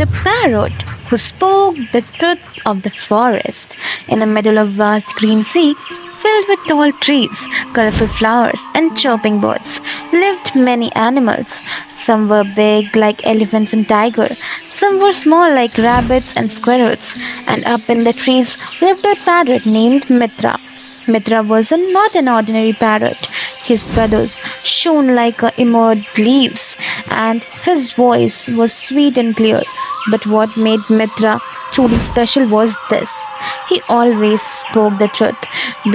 the parrot who spoke the truth of the forest. In the middle of vast green sea, filled with tall trees, colorful flowers, and chirping birds, lived many animals. Some were big like elephants and tigers, some were small like rabbits and squirrels, and up in the trees lived a parrot named Mitra. Mitra was not an ordinary parrot. His feathers shone like emerald leaves, and his voice was sweet and clear. But what made Mitra truly special was this: he always spoke the truth,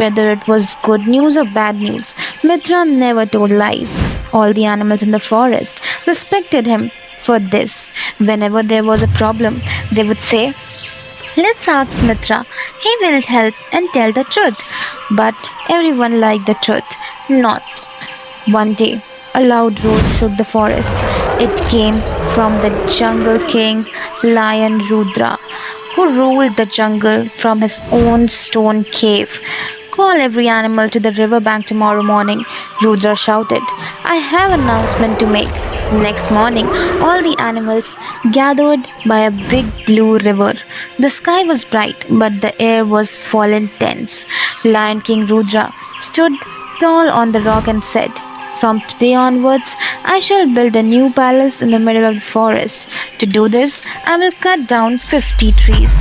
whether it was good news or bad news. Mitra never told lies. All the animals in the forest respected him for this. Whenever there was a problem, they would say, "Let's ask Mitra. He will help and tell the truth." But everyone liked the truth. Not. One day, a loud roar shook the forest. It came from the jungle king, Lion Rudra, who ruled the jungle from his own stone cave. "Call every animal to the riverbank tomorrow morning," Rudra shouted. "I have an announcement to make." Next morning, all the animals gathered by a big blue river. The sky was bright, but the air was full and tense. Lion King Rudra stood tall on the rock and said, "From today onwards, I shall build a new palace in the middle of the forest. To do this, I will cut down 50 trees."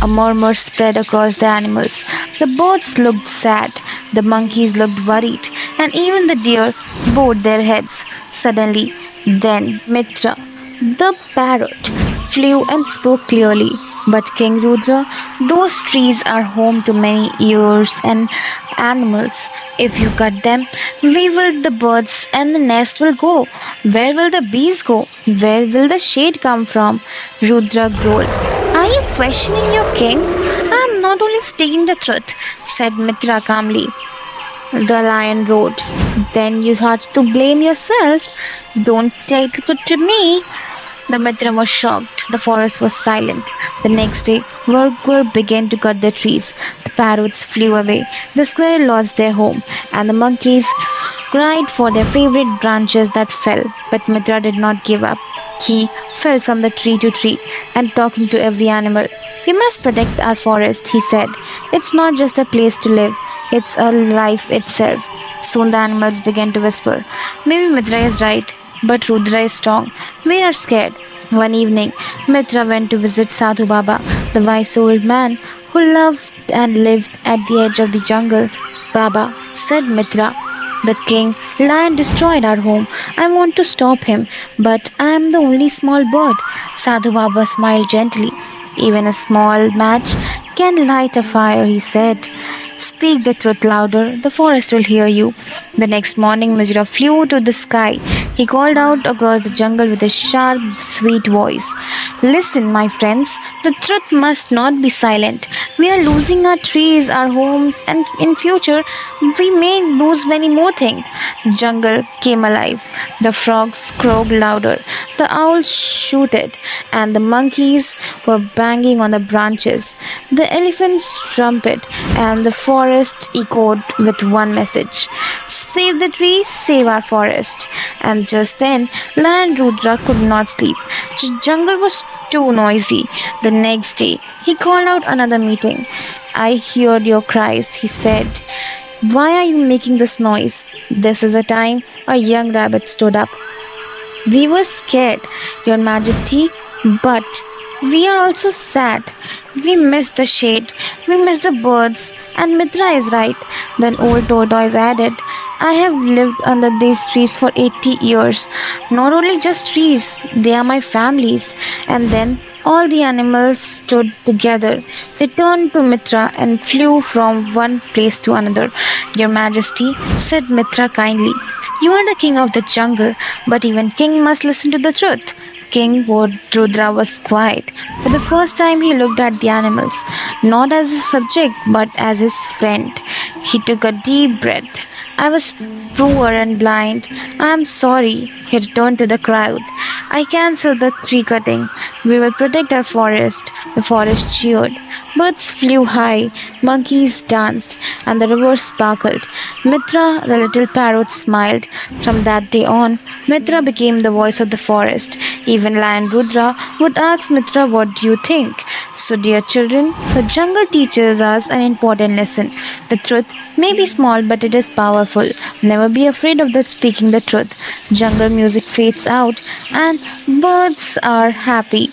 A murmur spread across the animals. The birds looked sad, the monkeys looked worried, and even the deer bowed their heads. Suddenly, then Mitra, the parrot, flew and spoke clearly. "But King Rudra, those trees are home to many ears and animals. If you cut them, where will the birds and the nest will go? Where will the bees go? Where will the shade come from?" Rudra growled. "Are you questioning your king?" "I am not only speaking the truth," said Mitra calmly. The lion roared. "Then you had to blame yourself. Don't take it to me." The Mitra was shocked. The forest was silent. The next day, workers began to cut the trees. The parrots flew away. The squirrels lost their home, and the monkeys cried for their favorite branches that fell. But Mitra did not give up. He fell from the tree to tree and talking to every animal. "We must protect our forest," he said. "It's not just a place to live, it's a life itself." Soon the animals began to whisper, "Maybe Mitra is right, but Rudra is strong. We are scared." One evening, Mitra went to visit Sadhu Baba, the wise old man who loved and lived at the edge of the jungle. "Baba," said Mitra, "the king lion destroyed our home. I want to stop him, but I am the only small bird." Sadhu Baba smiled gently. "Even a small match can light a fire," he said. "Speak the truth louder, the forest will hear you." The next morning, Mitra flew to the sky. He called out across the jungle with a sharp, sweet voice. "Listen, my friends, the truth must not be silent. We are losing our trees, our homes, and in future, we may lose many more things." Jungle came alive. The frogs croaked louder, the owls shooted, and the monkeys were banging on the branches. The elephants trumpeted, and the forest echoed with one message: "Save the trees, save our forest." And just then, Lion Rudra could not sleep. The jungle was too noisy. The next day, he called out another meeting. "I heard your cries," he said. "Why are you making this noise?" This is a time a young rabbit stood up. "We were scared, Your Majesty, but we are also sad. We miss the shade, we miss the birds, and Mitra is right." Then old tortoise added, "I have lived under these trees for 80 years. Not only just trees, they are my families." And then all the animals stood together. They turned to Mitra and flew from one place to another. "Your Majesty," said Mitra kindly, "you are the king of the jungle, but even king must listen to the truth." King Rudra was quiet. For the first time, he looked at the animals, not as a subject, but as his friend. He took a deep breath. "I was poor and blind. I am sorry," he returned to the crowd. "I cancelled the tree cutting. We will protect our forest." The forest cheered. Birds flew high, monkeys danced, and the river sparkled. Mitra, the little parrot, smiled. From that day on, Mitra became the voice of the forest. Even Lion Rudra would ask Mitra, "What do you think?" So, dear children, the jungle teaches us an important lesson. The truth may be small, but it is powerful. Never be afraid of speaking the truth. Jungle music fades out, and birds are happy.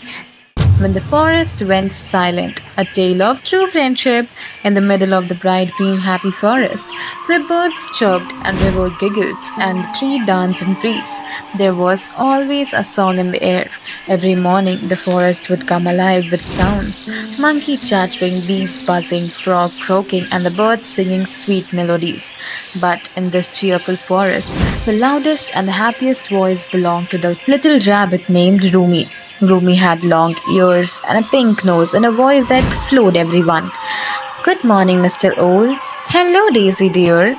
When the forest went silent, a tale of true friendship in the middle of the bright green happy forest, where birds chirped and river giggled and the tree danced in breeze. There was always a song in the air. Every morning the forest would come alive with sounds, monkey chattering, bees buzzing, frog croaking, and the birds singing sweet melodies. But in this cheerful forest, the loudest and the happiest voice belonged to the little rabbit named Rumi. Rumi had long ears and a pink nose and a voice that floored everyone. "Good morning, Mr. Owl." "Hello, Daisy dear."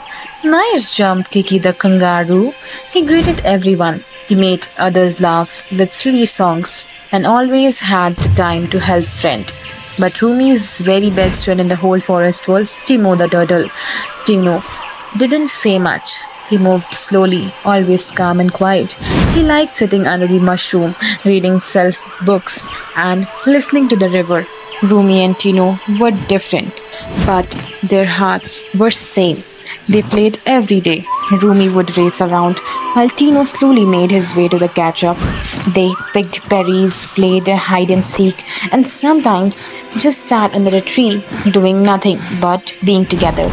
"Nice jump, Kiki the kangaroo." He greeted everyone. He made others laugh with silly songs and always had the time to help friend. But Rumi's very best friend in the whole forest was Timo the turtle. Timo didn't say much. He moved slowly, always calm and quiet. He liked sitting under the mushroom, reading self books, and listening to the river. Rumi and Tino were different, but their hearts were same. They played every day. Rumi would race around while Tino slowly made his way to the catch up. They picked berries, played hide and seek, and sometimes just sat under a tree doing nothing but being together.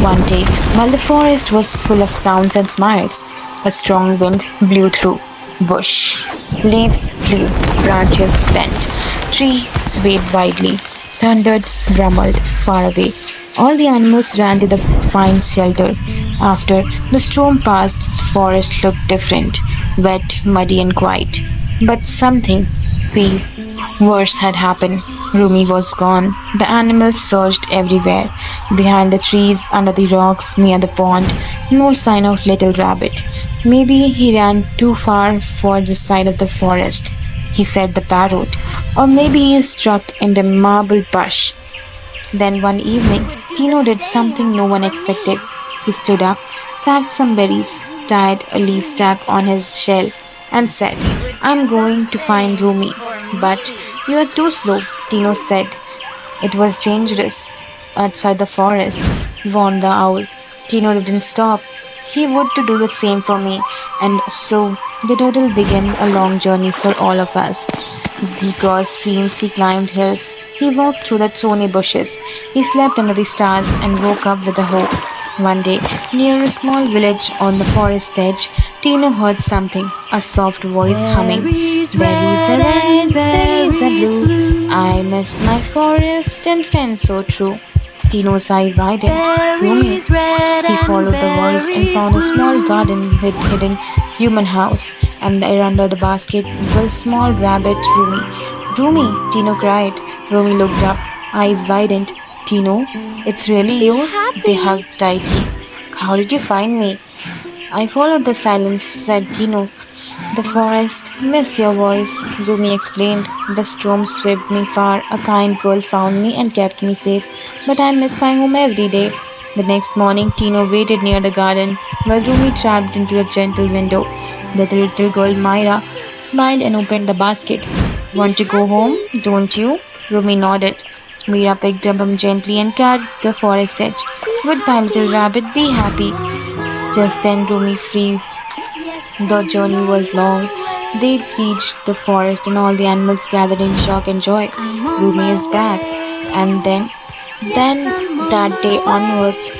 One day, while the forest was full of sounds and smiles, a strong wind blew through. Bush. Leaves flew, branches bent, tree swayed widely, thundered, rumbled far away. All the animals ran to the fine shelter. After the storm passed, the forest looked different, wet, muddy, and quiet. But something feel worse had happened. Rumi was gone. The animals searched everywhere. Behind the trees, under the rocks, near the pond, no sign of little rabbit. "Maybe he ran too far for this side of the forest," he said the parrot. "Or maybe he is stuck in the marble bush." Then one evening, Tino did something no one expected. He stood up, packed some berries, tied a leaf stack on his shell, and said, "I'm going to find Rumi." "But you are too slow," Tino said. "It was dangerous outside the forest," warned the owl. Tino didn't stop. He would to do the same for me, and so the turtle began a long journey for all of us. He crossed streams, he climbed hills, he walked through the thorny bushes, he slept under the stars and woke up with a hope. One day, near a small village on the forest edge, Tina heard something, a soft voice humming. "Berries are red, berries are blue. I miss my forest and friends so true." Tino's eye widened. Rumi. He followed the voice and found a small garden with hidden human house, and there under the basket was a small rabbit, Rumi. "Rumi!" Tino cried. Rumi looked up, eyes widened. "Tino, it's really you?" They hugged tightly. "How did you find me?" "I followed the silence," said Tino. "The forest, miss your voice," Rumi explained. "The storm swept me far. A kind girl found me and kept me safe. But I miss my home every day." The next morning, Tino waited near the garden while Rumi tapped into a gentle window. The little girl Myra smiled and opened the basket. "Want to go home, don't you?" Rumi nodded. Myra picked up him gently and carried the forest edge. "Goodbye, little rabbit. Be happy." Just then, Rumi free. The journey was long. They reached the forest and all the animals gathered in shock and joy. Rumi is back. And then that day onwards,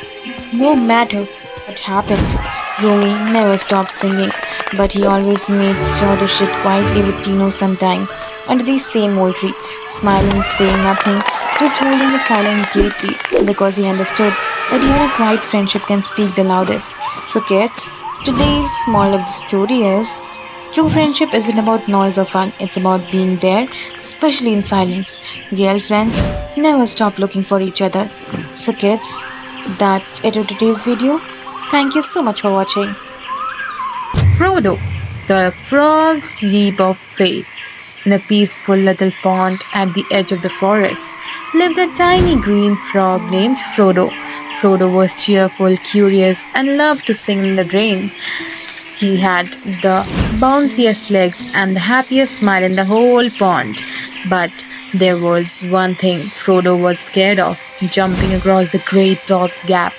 no matter what happened, Rumi never stopped singing. But he always made sure to sit quietly with Tino sometime under the same old tree, smiling, saying nothing, just holding the silence gratefully because he understood that even a quiet friendship can speak the loudest. So kids, today's moral of the story is true friendship isn't about noise or fun, it's about being there, especially in silence. Real friends never stop looking for each other. So kids, that's it for today's video. Thank you so much for watching. Frodo, the frog's leap of faith. In a peaceful little pond at the edge of the forest lived a tiny green frog named Frodo. Frodo was cheerful, curious, and loved to sing in the rain. He had the bounciest legs, and the happiest smile in the whole pond. But there was one thing Frodo was scared of jumping across the Great Rock Gap.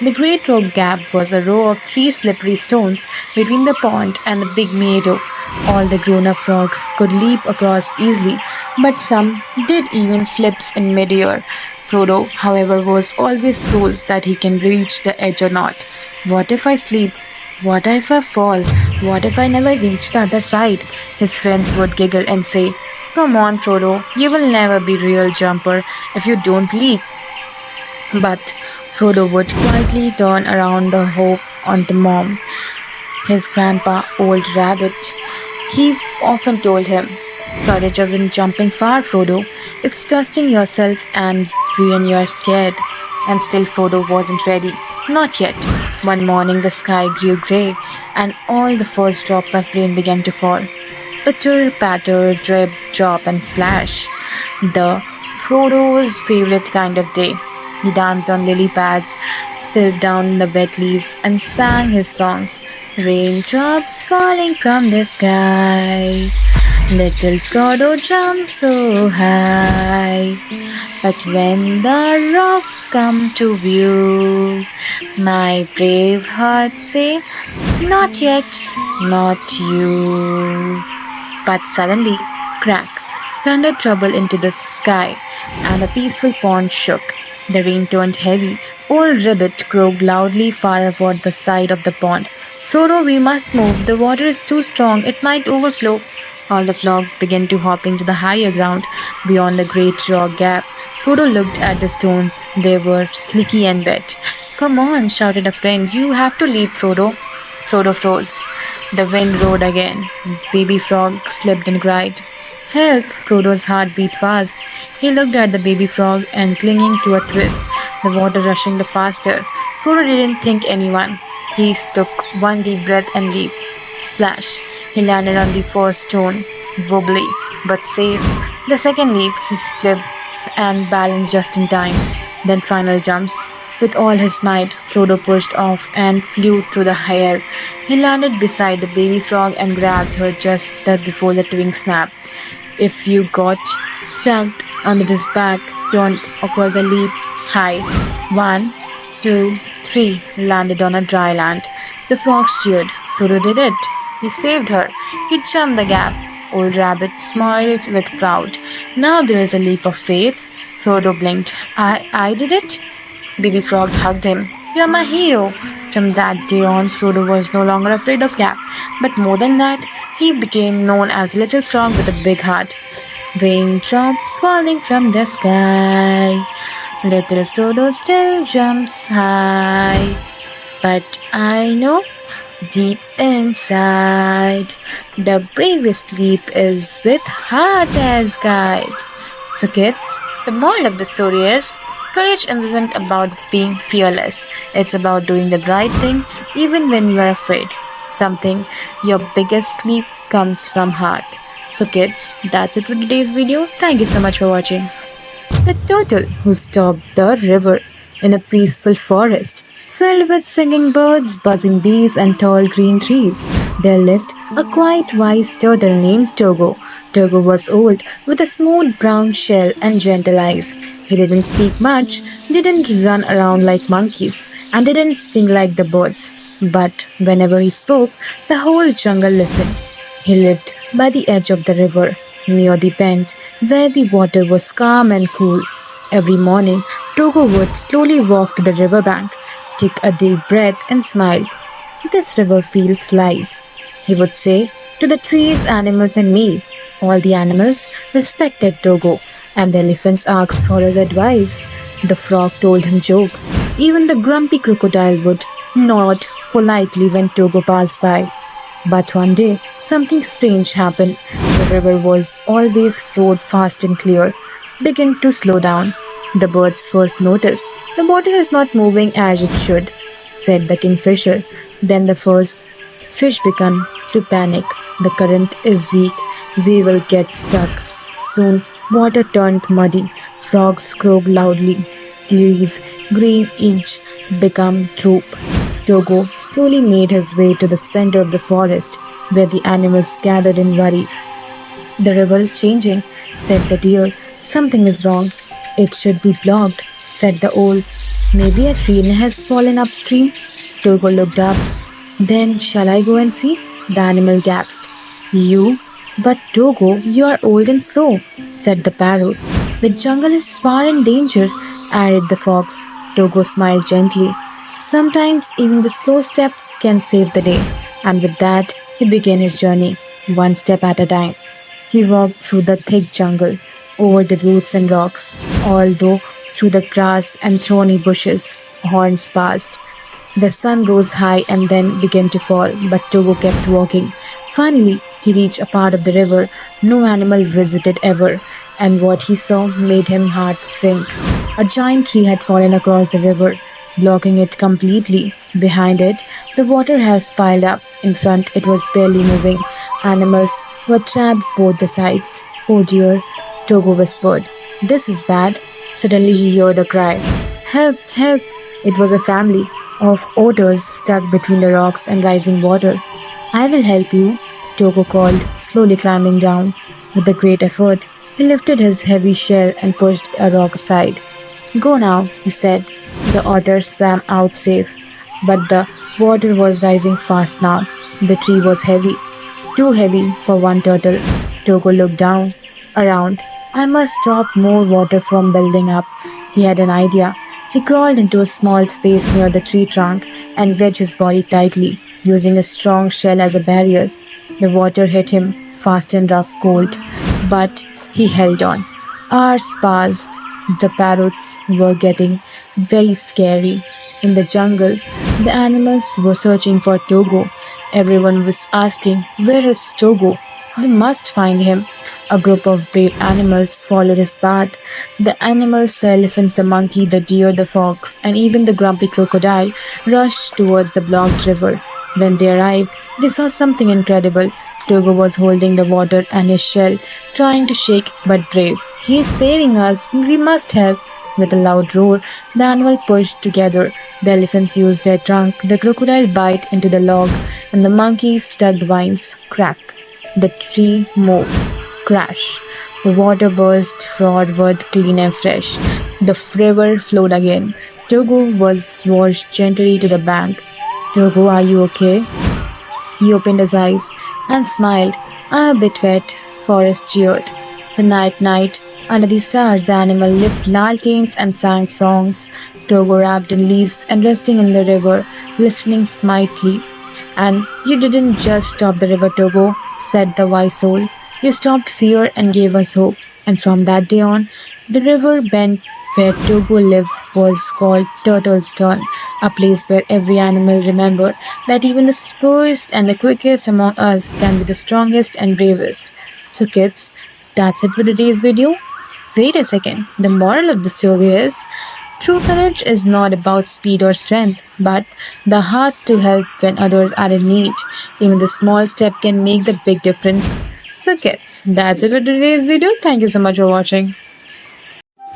The Great Rock Gap was a row of three slippery stones between the pond and the big meadow. All the grown up frogs could leap across easily, but some did even flips in midair. Frodo, however, was always froze that he can reach the edge or not. What if I sleep? What if I fall? What if I never reach the other side? His friends would giggle and say, "Come on, Frodo, you will never be real jumper if you don't leap." But Frodo would quietly turn around the hope on the mom, his grandpa, old rabbit. He often told him, "Courage isn't jumping far, Frodo. It's trusting yourself and when you're scared." And still Frodo wasn't ready. Not yet. One morning the sky grew grey, and all the first drops of rain began to fall. Pitter, patter, drip, drop, and splash. The Frodo's favorite kind of day. He danced on lily pads, slid down in the wet leaves, and sang his songs. Raindrops falling from the sky. Little Frodo jumped so high. But when the rocks come to view, my brave heart say, "Not yet, not you." But suddenly, crack, thunder troubled into the sky, and the peaceful pond shook. The rain turned heavy. Old Ribbit croaked loudly far around the side of the pond. "Frodo, we must move. The water is too strong. It might overflow." All the frogs began to hop into the higher ground beyond the great rock gap. Frodo looked at the stones. They were slicky and wet. "Come on," shouted a friend. "You have to leap, Frodo." Frodo froze. The wind roared again. Baby Frog slipped and cried. "Help!" Frodo's heart beat fast. He looked at the baby frog and clinging to a twist, the water rushing the faster. Frodo didn't think anyone. He took one deep breath and leaped. Splash! He landed on the first stone, wobbly but safe. The second leap, he slipped and balanced just in time. Then final jumps. With all his might, Frodo pushed off and flew through the air. He landed beside the baby frog and grabbed her just before the twig snapped. If you got stuck under his back, turned across the leap high. 1, 2, 3, landed on a dry land. The frogs cheered. Frodo did it. He saved her. He jumped the gap. Old Rabbit smiled with pride. Now there is a leap of faith. Frodo blinked. I did it? Baby Frog hugged him. "You're my hero." From that day on, Frodo was no longer afraid of Gap, but more than that, he became known as the little frog with a big heart. Raindrops falling from the sky. Little Frodo still jumps high. But I know deep inside, the bravest leap is with heart as guide. So kids, the moral of the story is, courage isn't about being fearless. It's about doing the right thing even when you are afraid. Something your biggest leap comes from heart. So kids, that's it for today's video. Thank you so much for watching. The turtle who stopped the river in a peaceful forest filled with singing birds, buzzing bees, and tall green trees. There lived a quiet, wise turtle named Togo. Togo was old, with a smooth brown shell and gentle eyes. He didn't speak much, didn't run around like monkeys, and didn't sing like the birds. But whenever he spoke, the whole jungle listened. He lived by the edge of the river, near the bend, where the water was calm and cool. Every morning, Togo would slowly walk to the riverbank, take a deep breath, and smile. "This river feels life," he would say to the trees, animals, and me. All the animals respected Togo, and the elephants asked for his advice. The frog told him jokes. Even the grumpy crocodile would nod politely when Togo passed by. But one day, something strange happened. The river was always flowed fast and clear, began to slow down. The birds first noticed. "The water is not moving as it should," said the kingfisher. Then the first fish began to panic. "The current is weak. We will get stuck." Soon, water turned muddy. Frogs croaked loudly. Trees, green each, became droop. Togo slowly made his way to the center of the forest. where the animals gathered in worry. The river is changing, said the deer. Something is wrong. It should be blocked, said the owl. Maybe a tree has fallen upstream. Togo looked up. Then shall I go and see? The animal gasped. You? But Togo, you are old and slow, said the parrot. The jungle is far in danger, added the fox. Togo smiled gently. Sometimes even the slow steps can save the day. And with that, he began his journey, one step at a time. He walked through the thick jungle, over the roots and rocks, although through the grass and thorny bushes. Horns passed. The sun rose high and then began to fall, but Togo kept walking. Finally, he reached a part of the river no animal visited ever, and what he saw made him heart shrink. A giant tree had fallen across the river, blocking it completely. Behind it, the water has piled up. In front, it was barely moving. Animals were trapped both the sides. Oh dear, Togo whispered. This is bad. Suddenly he heard a cry. Help, help! It was a family of otters stuck between the rocks and rising water. I will help you, Togo called, slowly climbing down. With a great effort, he lifted his heavy shell and pushed a rock aside. Go now, he said. The otter swam out safe, but the water was rising fast now. The tree was heavy, too heavy for one turtle. Togo looked down, around. I must stop more water from building up. He had an idea. He crawled into a small space near the tree trunk and wedged his body tightly, using a strong shell as a barrier. The water hit him fast and rough cold, but he held on. Hours passed. The parrots were getting very scary. In the jungle, the animals were searching for Togo. Everyone was asking, where is Togo? We must find him. A group of brave animals followed his path. The animals, the elephants, the monkey, the deer, the fox, and even the grumpy crocodile rushed towards the blocked river. When they arrived, they saw something incredible. Togo was holding the water and his shell, trying to shake but brave. He is saving us. We must help. With a loud roar, the animal pushed together. The elephants used their trunk, the crocodile bit into the log, and the monkeys tugged vines. Crack! The tree moved. Crash! The water burst forward clean and fresh. The river flowed again. Togo was washed gently to the bank. Togo, are you okay? He opened his eyes and smiled. I'm a bit wet, Forrest jeered. The night, under the stars, the animal lit lanterns and sang songs. Togo wrapped in leaves and resting in the river, listening slightly. And you didn't just stop the river, Togo, said the wise soul. You stopped fear and gave us hope. And from that day on, the river bent where Togo lived was called Turtle's Turn, a place where every animal remembered that even the slowest and the quickest among us can be the strongest and bravest. So, kids, that's it for today's video. Wait a second, the moral of the story is true courage is not about speed or strength, but the heart to help when others are in need. Even the small step can make the big difference. So, kids, that's it for today's video. Thank you so much for watching.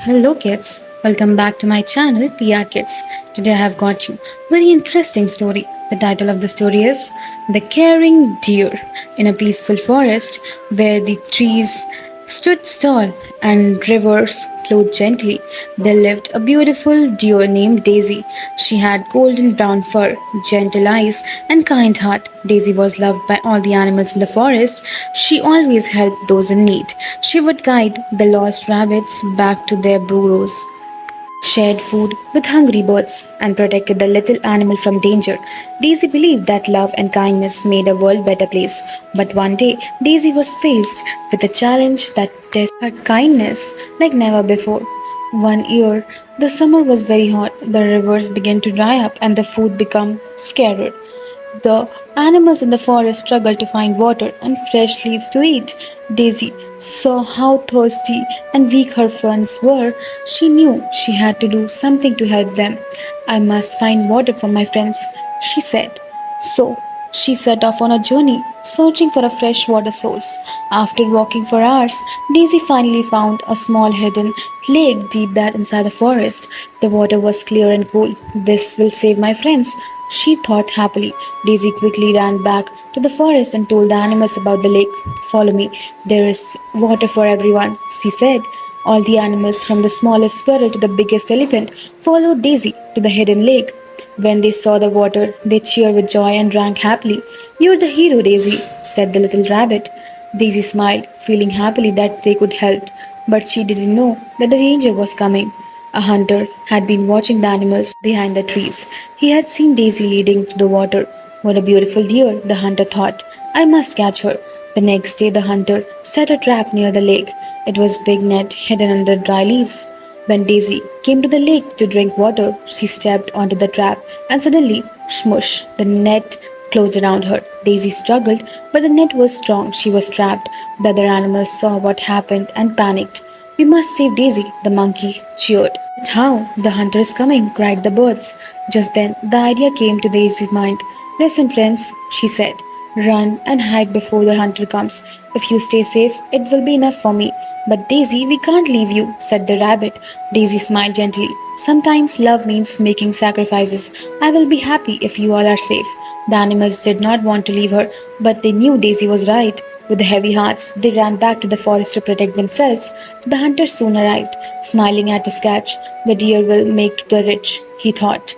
Hello kids, welcome back to my channel PR Kids. Today I have got you very interesting story. The title of the story is The Caring Deer. In a peaceful forest where the trees stood tall and rivers flowed gently, there lived a beautiful deer named Daisy. She had golden brown fur, gentle eyes, and kind heart. Daisy was loved by all the animals in the forest. She always helped those in need. She would guide the lost rabbits back to their burrows, shared food with hungry birds, and protected the little animal from danger. Daisy believed that love and kindness made a world better place. But one day, Daisy was faced with a challenge that tested her kindness like never before. One year, the summer was very hot, the rivers began to dry up, and the food became scarcer. The animals in the forest struggled to find water and fresh leaves to eat. Daisy saw how thirsty and weak her friends were. She knew she had to do something to help them. I must find water for my friends, she said. So she set off on a journey, searching for a fresh water source. After walking for hours, Daisy finally found a small hidden lake deep that inside the forest. The water was clear and cool. This will save my friends, she thought happily. Daisy quickly ran back to the forest and told the animals about the lake. Follow me, there is water for everyone, she said. All the animals, from the smallest squirrel to the biggest elephant, followed Daisy to the hidden lake. When they saw the water, they cheered with joy and drank happily. You're the hero, Daisy, said the little rabbit. Daisy smiled, feeling happily that they could help, but she didn't know that the danger was coming. A hunter had been watching the animals behind the trees. He had seen Daisy leading to the water. What a beautiful deer, the hunter thought. I must catch her. The next day, the hunter set a trap near the lake. It was a big net hidden under dry leaves. When Daisy came to the lake to drink water, she stepped onto the trap and suddenly, smush, the net closed around her. Daisy struggled, but the net was strong. She was trapped. The other animals saw what happened and panicked. We must save Daisy, the monkey cheered. But how? The hunter is coming, cried the birds. Just then, the idea came to Daisy's mind. Listen, friends, she said. Run and hide before the hunter comes. If you stay safe, it will be enough for me. But Daisy, we can't leave you, said the rabbit. Daisy smiled gently. Sometimes love means making sacrifices. I will be happy if you all are safe. The animals did not want to leave her, but they knew Daisy was right. With heavy hearts, they ran back to the forest to protect themselves. The hunter soon arrived, smiling at his catch. The deer will make the rich, he thought.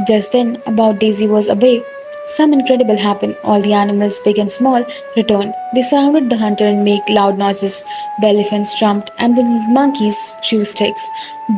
Just then, about Daisy was away. Some incredible happened. All the animals, big and small, returned. They surrounded the hunter and made loud noises. The elephants jumped and the monkeys chewed sticks.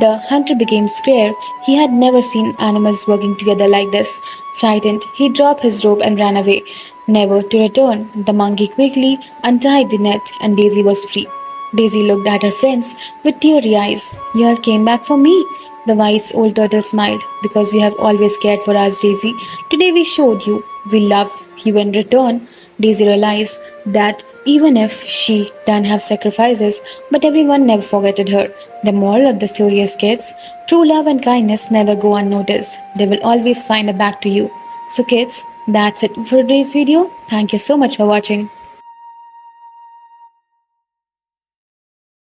The hunter became scared. He had never seen animals working together like this. Frightened, he dropped his rope and ran away, never to return. The monkey quickly untied the net and Daisy was free. Daisy looked at her friends with teary eyes. You all came back for me. The wise old turtle smiled. Because you have always cared for us, Daisy. Today we showed you we love you in return. Daisy realized that even if she done have sacrifices, but everyone never forgetted her. The moral of the story is, kids, true love and kindness never go unnoticed. They will always find a back to you. So kids, that's it for today's video. Thank you so much for watching.